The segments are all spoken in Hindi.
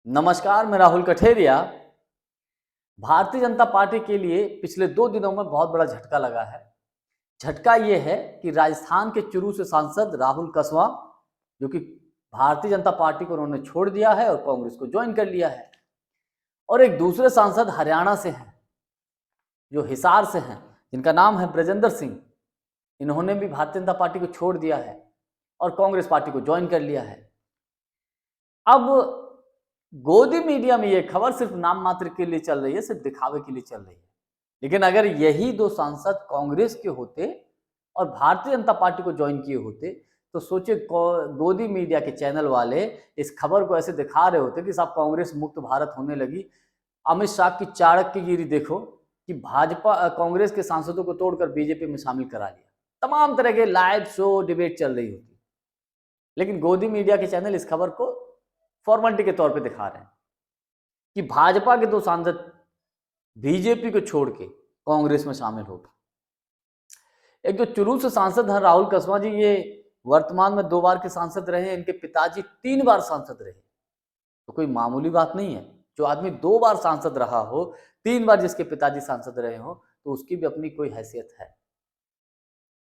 नमस्कार, मैं राहुल कठेरिया। भारतीय जनता पार्टी के लिए पिछले 2 दिनों में बहुत बड़ा झटका लगा है। झटका ये है कि राजस्थान के चुरू से सांसद राहुल कसवां, जो कि भारतीय जनता पार्टी को उन्होंने छोड़ दिया है और कांग्रेस को ज्वाइन कर लिया है, और एक दूसरे सांसद हरियाणा से हैं, जो हिसार से हैं, जिनका नाम है ब्रजेंद्र सिंह। इन्होंने भी भारतीय जनता पार्टी को छोड़ दिया है और कांग्रेस पार्टी को ज्वाइन कर लिया है। अब गोदी मीडिया में ये खबर सिर्फ नाम मात्र के लिए चल रही है, सिर्फ दिखावे के लिए चल रही है। लेकिन अगर यही 2 सांसद कांग्रेस के होते और भारतीय जनता पार्टी को ज्वाइन किए होते, तो सोचे गोदी मीडिया के चैनल वाले इस खबर को ऐसे दिखा रहे होते कि साहब कांग्रेस मुक्त भारत होने लगी। अमित शाह की चाणक्यगिरी देखो कि भाजपा कांग्रेस के सांसदों को तोड़कर बीजेपी में शामिल करा लिया। तमाम तरह के लाइव शो डिबेट चल रही होती, लेकिन गोदी मीडिया के चैनल इस खबर को फॉर्मेलिटी के तौर पे दिखा रहे हैं कि भाजपा के 2 सांसद बीजेपी को छोड़ के कांग्रेस में शामिल हो गए। एक जो चुरू से सांसद हैं राहुल कसवां जी, ये वर्तमान में 2 बार के सांसद रहे हैं। इनके पिताजी 3 बार सांसद रहे, तो कोई मामूली बात नहीं है। जो आदमी 2 बार सांसद रहा हो, 3 बार जिसके पिताजी सांसद रहे हो, तो उसकी भी अपनी कोई हैसियत है।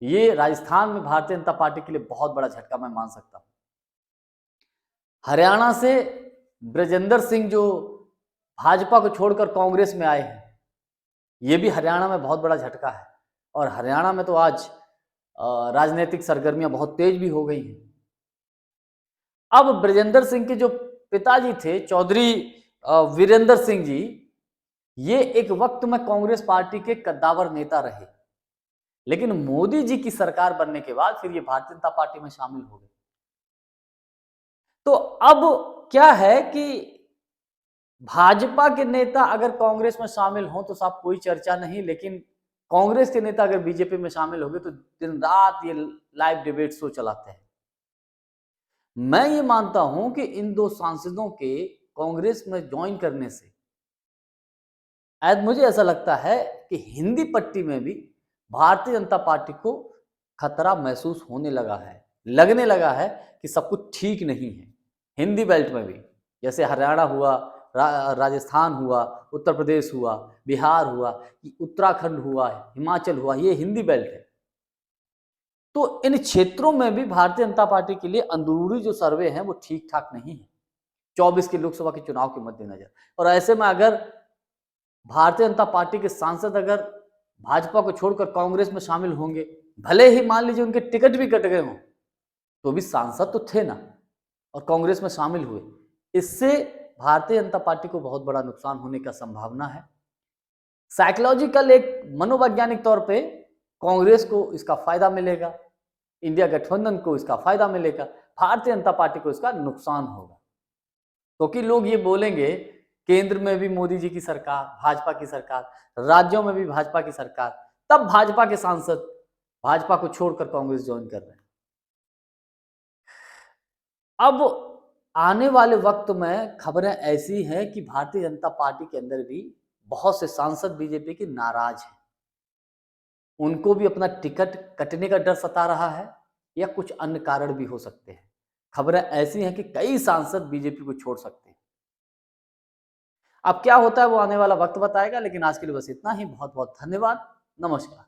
ये राजस्थान में भारतीय जनता पार्टी के लिए बहुत बड़ा झटका मैं मान सकता हूं। हरियाणा से ब्रजेंद्र सिंह जो भाजपा को छोड़कर कांग्रेस में आए हैं, ये भी हरियाणा में बहुत बड़ा झटका है। और हरियाणा में तो आज राजनीतिक सरगर्मियां बहुत तेज भी हो गई हैं। अब ब्रजेंद्र सिंह के जो पिताजी थे चौधरी वीरेंद्र सिंह जी, ये एक वक्त में कांग्रेस पार्टी के कद्दावर नेता रहे, लेकिन मोदी जी की सरकार बनने के बाद फिर ये भारतीय जनता पार्टी में शामिल हो गए। तो अब क्या है कि भाजपा के नेता अगर कांग्रेस में शामिल हों तो साहब कोई चर्चा नहीं, लेकिन कांग्रेस के नेता अगर बीजेपी में शामिल हो गए तो दिन रात ये लाइव डिबेट शो चलाते हैं। मैं ये मानता हूं कि इन 2 सांसदों के कांग्रेस में ज्वाइन करने से मुझे ऐसा लगता है कि हिंदी पट्टी में भी भारतीय जनता पार्टी को खतरा महसूस होने लगा है, लगने लगा है कि सब कुछ ठीक नहीं है। हिंदी बेल्ट में भी, जैसे हरियाणा हुआ, राजस्थान हुआ, उत्तर प्रदेश हुआ, बिहार हुआ, उत्तराखंड हुआ, हिमाचल हुआ, ये हिंदी बेल्ट है। तो इन क्षेत्रों में भी भारतीय जनता पार्टी के लिए अंदरूनी जो सर्वे हैं वो ठीक ठाक नहीं है 24 के लोकसभा के चुनाव के मद्देनजर। और ऐसे में अगर भारतीय जनता पार्टी के सांसद अगर भाजपा को छोड़कर कांग्रेस में शामिल होंगे, भले ही मान लीजिए उनके टिकट भी कट गए हों, तो भी सांसद तो थे ना, और कांग्रेस में शामिल हुए। इससे भारतीय जनता पार्टी को बहुत बड़ा नुकसान होने का संभावना है। साइकोलॉजिकल, एक मनोवैज्ञानिक तौर पे कांग्रेस को इसका फायदा मिलेगा, इंडिया गठबंधन को इसका फायदा मिलेगा, भारतीय जनता पार्टी को इसका नुकसान होगा। क्योंकि लोग ये बोलेंगे केंद्र में भी मोदी जी की सरकार, भाजपा की सरकार, राज्यों में भी भाजपा की सरकार, तब भाजपा के सांसद भाजपा को छोड़कर कांग्रेस ज्वाइन कर रहे हैं। अब आने वाले वक्त में खबरें ऐसी हैं कि भारतीय जनता पार्टी के अंदर भी बहुत से सांसद बीजेपी के नाराज हैं। उनको भी अपना टिकट कटने का डर सता रहा है, या कुछ अन्य कारण भी हो सकते हैं। खबरें ऐसी हैं कि कई सांसद बीजेपी को छोड़ सकते हैं। अब क्या होता है वो आने वाला वक्त बताएगा, लेकिन आज के लिए बस इतना ही। बहुत बहुत धन्यवाद। नमस्कार।